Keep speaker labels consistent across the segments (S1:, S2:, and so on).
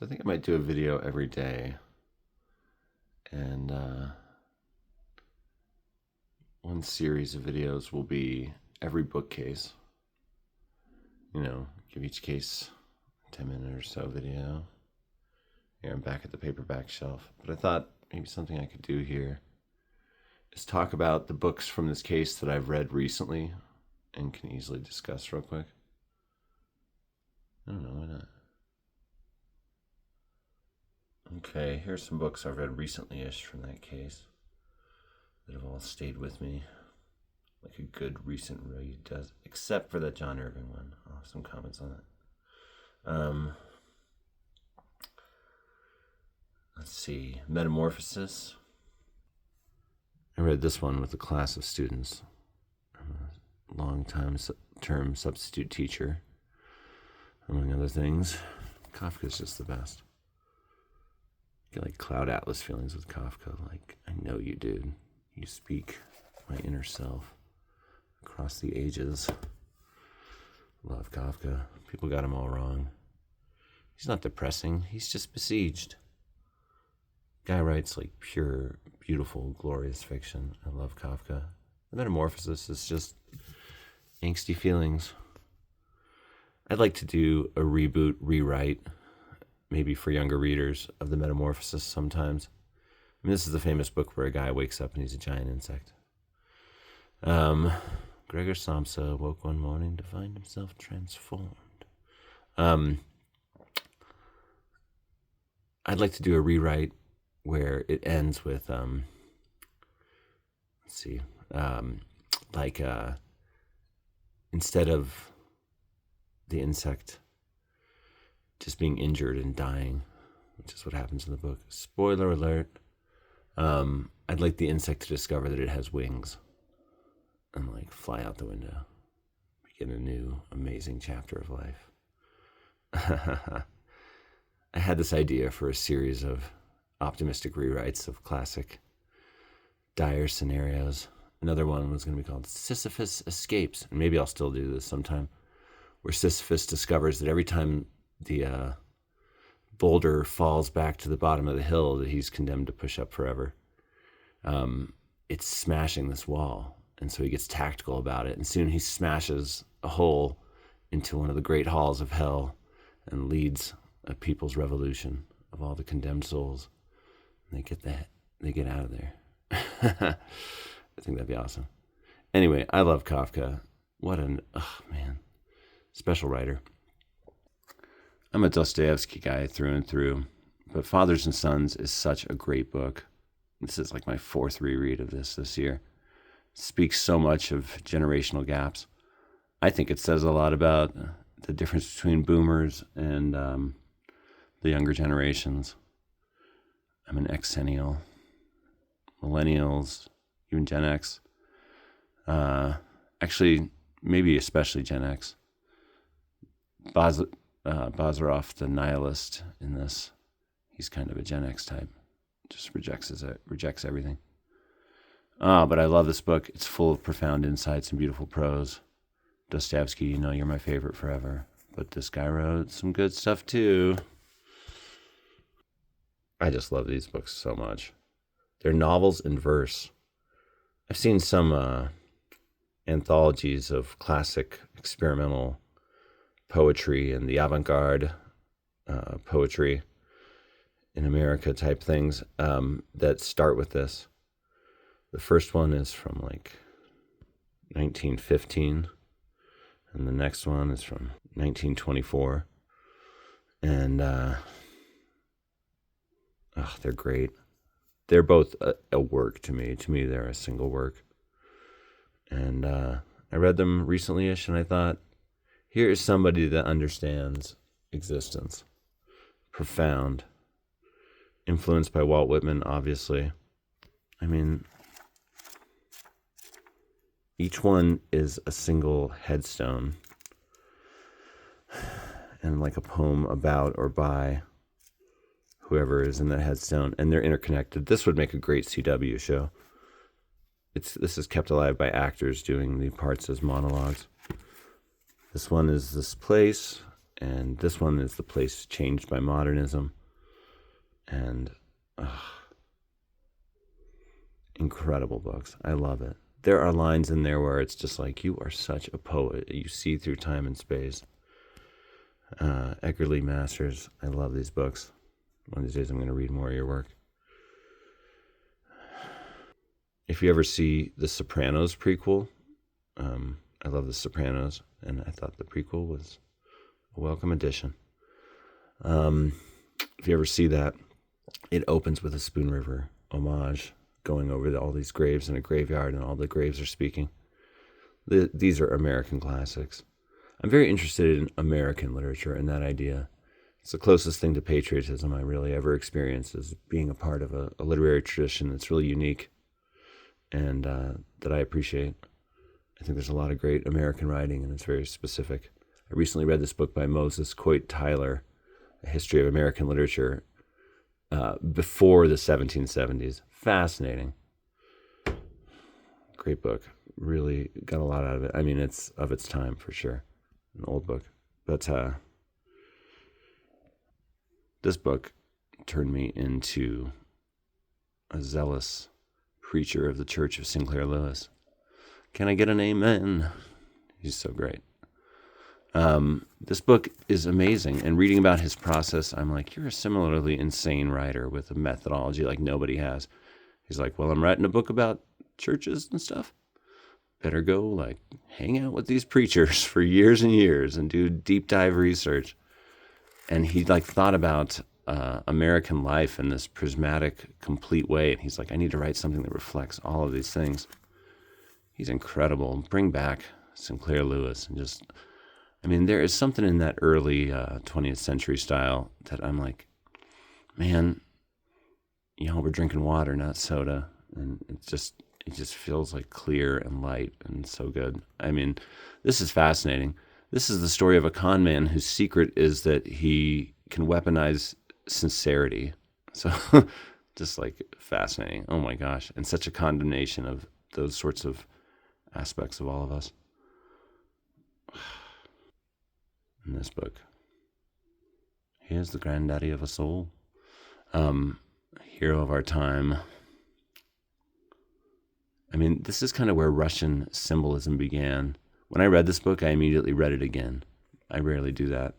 S1: So I think I might do a video every day. And one series of videos will be every bookcase. Give each case a 10-minute or so video. Here I'm back at the paperback shelf. But I thought maybe something I could do here is talk about the books from this case that I've read recently and can easily discuss real quick. I don't know, why not? Okay, here's some books I've read recently-ish from that case that have all stayed with me, like a good recent read does, except for that John Irving one. I'll have some comments on that. Let's see, Metamorphosis. I read this one with a class of students. I'm a long-term substitute teacher, among other things. Kafka's just the best. Get like Cloud Atlas feelings with Kafka. Like, I know you, dude. You speak my inner self across the ages. Love Kafka. People got him all wrong. He's not depressing. He's just besieged. Guy writes like pure, beautiful, glorious fiction. I love Kafka. The Metamorphosis is just angsty feelings. I'd like to do a reboot, rewrite, maybe for younger readers, of The Metamorphosis sometimes. I mean, this is the famous book where a guy wakes up and he's a giant insect. Gregor Samsa woke one morning to find himself transformed. I'd like to do a rewrite where it ends with, instead of the insect just being injured and dying, which is what happens in the book. Spoiler alert. I'd like the insect to discover that it has wings and fly out the window, begin a new amazing chapter of life. I had this idea for a series of optimistic rewrites of classic dire scenarios. Another one was going to be called Sisyphus Escapes, and maybe I'll still do this sometime, where Sisyphus discovers that every time the boulder falls back to the bottom of the hill that he's condemned to push up forever, it's smashing this wall. And so he gets tactical about it. And soon he smashes a hole into one of the great halls of hell and leads a people's revolution of all the condemned souls. And they get out of there. I think that'd be awesome. Anyway, I love Kafka. What special writer. I'm a Dostoevsky guy through and through, but Fathers and Sons is such a great book. This is like my fourth reread of this year. It speaks so much of generational gaps. I think it says a lot about the difference between boomers and the younger generations. I'm an Xennial, millennials, even Gen X. Actually, maybe especially Gen X. Bazarov, the nihilist in this, he's kind of a Gen X type. Just rejects everything. But I love this book. It's full of profound insights and beautiful prose. Dostoevsky, you're my favorite forever. But this guy wrote some good stuff too. I just love these books so much. They're novels in verse. I've seen some anthologies of classic experimental poetry and the avant-garde poetry in America type things that start with this. The first one is from 1915, and the next one is from 1924. And they're great. They're both a work to me. To me, they're a single work. And I read them recently-ish, and I thought, here is somebody that understands existence. Profound. Influenced by Walt Whitman, obviously. I mean, each one is a single headstone and like a poem about or by whoever is in that headstone, and they're interconnected. This would make a great CW show. This is kept alive by actors doing the parts as monologues. This one is this place, And this one is The Place Changed by Modernism. And incredible books. I love it. There are lines in there where it's just like, you are such a poet. You see through time and space. Edgar Lee Masters. I love these books. One of these days I'm going to read more of your work. If you ever see the Sopranos prequel, I love the Sopranos, and I thought the prequel was a welcome addition. If you ever see that, it opens with a Spoon River homage, going over all these graves in a graveyard, and all the graves are speaking. These are American classics. I'm very interested in American literature and that idea. It's the closest thing to patriotism I really ever experienced, is being a part of a literary tradition that's really unique and that I appreciate. I think there's a lot of great American writing, and it's very specific. I recently read this book by Moses Coit Tyler, A History of American Literature, before the 1770s. Fascinating. Great book. Really got a lot out of it. I mean, it's of its time for sure. An old book. But this book turned me into a zealous preacher of the Church of Sinclair Lewis. Can I get an amen? He's so great. This book is amazing. And reading about his process, I'm like, you're a similarly insane writer with a methodology like nobody has. He's like, well, I'm writing a book about churches and stuff. Better go like hang out with these preachers for years and years and do deep dive research. And he like thought about American life in this prismatic, complete way. And he's like, I need to write something that reflects all of these things. He's incredible. Bring back Sinclair Lewis and just, I mean, there is something in that early 20th century style that I'm like, man, we're drinking water, not soda. And it just feels like clear and light and so good. I mean, this is fascinating. This is the story of a con man whose secret is that he can weaponize sincerity. So just like fascinating. Oh my gosh. And such a condemnation of those sorts of aspects of all of us. In this book, here's the granddaddy of us all. Hero of our time. I mean, this is kind of where Russian symbolism began. When I read this book, I immediately read it again. I rarely do that.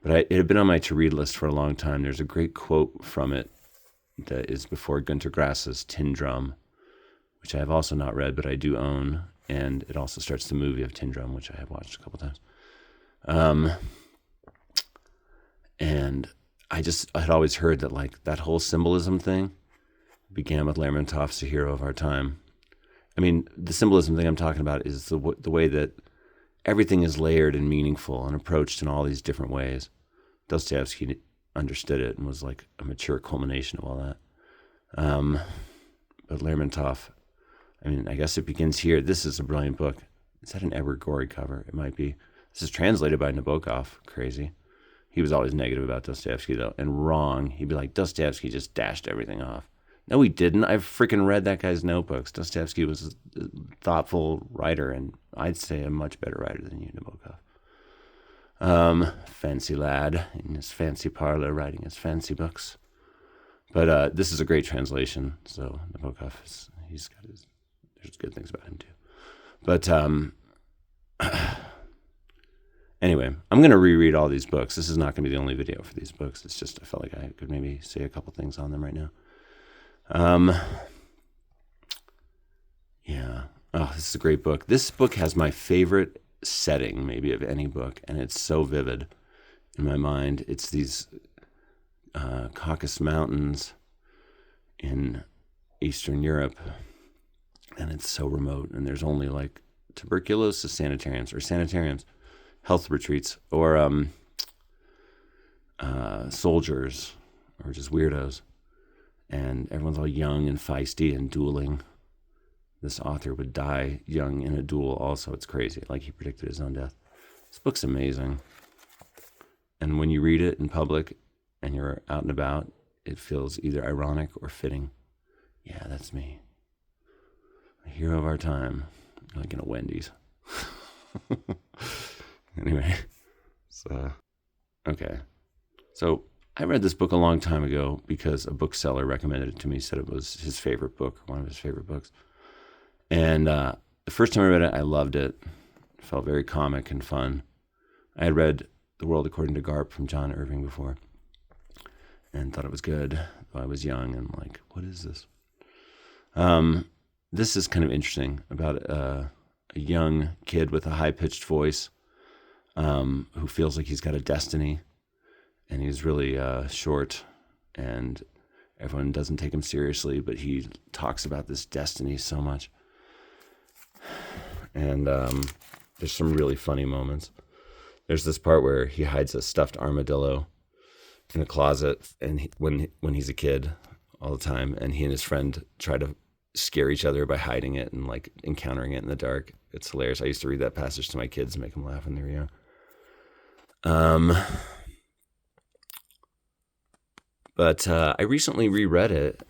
S1: But it had been on my to-read list for a long time. There's a great quote from it that is before Günter Grass's Tin Drum, which I have also not read, but I do own. And it also starts the movie of Tin Drum, which I have watched a couple times. And I had always heard that like that whole symbolism thing began with Lermontov's A Hero of Our Time. I mean, the symbolism thing I'm talking about is the way that everything is layered and meaningful and approached in all these different ways. Dostoevsky understood it and was like a mature culmination of all that. But Lermontov, I mean, I guess it begins here. This is a brilliant book. Is that an Edward Gorey cover? It might be. This is translated by Nabokov. Crazy. He was always negative about Dostoevsky, though, and wrong. He'd be like, Dostoevsky just dashed everything off. No, he didn't. I've freaking read that guy's notebooks. Dostoevsky was a thoughtful writer, and I'd say a much better writer than you, Nabokov. Fancy lad in his fancy parlor writing his fancy books. But this is a great translation, so Nabokov, there's good things about him, too. But anyway, I'm going to reread all these books. This is not going to be the only video for these books. It's just I felt like I could maybe say a couple things on them right now. Yeah. Oh, this is a great book. This book has my favorite setting, maybe, of any book, and it's so vivid in my mind. It's these Caucasus Mountains in Eastern Europe, and it's so remote, and there's only like tuberculosis sanitariums, health retreats, or soldiers, or just weirdos. And everyone's all young and feisty and dueling. This author would die young in a duel also. It's crazy. Like he predicted his own death. This book's amazing. And when you read it in public and you're out and about, it feels either ironic or fitting. Yeah, that's me. A hero of our time. Like in a Wendy's. Anyway, so Okay. So I read this book a long time ago because a bookseller recommended it to me, said it was his favorite book, one of his favorite books. And the first time I read it, I loved it. It felt very comic and fun. I had read The World According to Garp from John Irving before and thought it was good, though I was young and like, what is this? This is kind of interesting about a young kid with a high-pitched voice who feels like he's got a destiny, and he's really short, and everyone doesn't take him seriously, but he talks about this destiny so much. And there's some really funny moments. There's this part where he hides a stuffed armadillo in a closet, and when he's a kid, all the time, and he and his friend try to scare each other by hiding it and like encountering it in the dark. It's hilarious. I used to read that passage to my kids and make them laugh when they were young. But I recently reread it.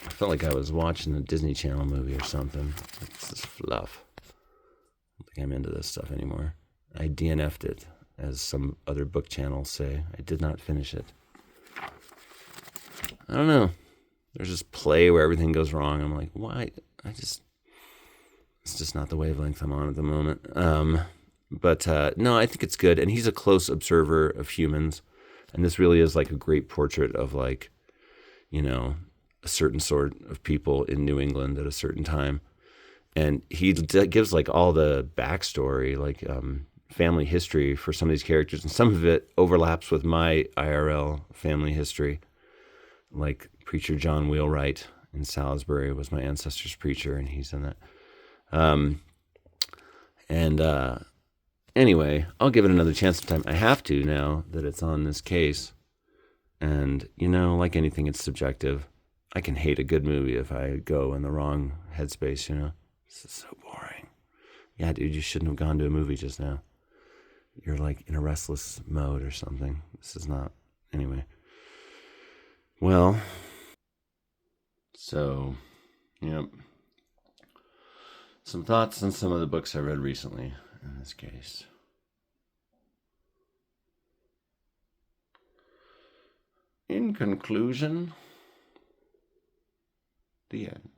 S1: I felt like I was watching a Disney Channel movie or something. It's this fluff. I don't think I'm into this stuff anymore. I DNF'd it, as some other book channels say. I did not finish it. I don't know. There's this play where everything goes wrong. I'm like, why? It's just not the wavelength I'm on at the moment. But no, I think it's good. And he's a close observer of humans. And this really is like a great portrait of like, you know, a certain sort of people in New England at a certain time. And he gives like all the backstory, like family history for some of these characters. And some of it overlaps with my IRL family history. Like preacher John Wheelwright in Salisbury was my ancestor's preacher, and he's in that. Anyway, I'll give it another chance sometime. I have to now that it's on this case. And, you know, like anything, it's subjective. I can hate a good movie if I go in the wrong headspace, you know? This is so boring. Yeah, dude, you shouldn't have gone to a movie just now. You're like in a restless mode or something. This is not... Anyway. Well, so, yep. Some thoughts on some of the books I read recently in this case. In conclusion, the end.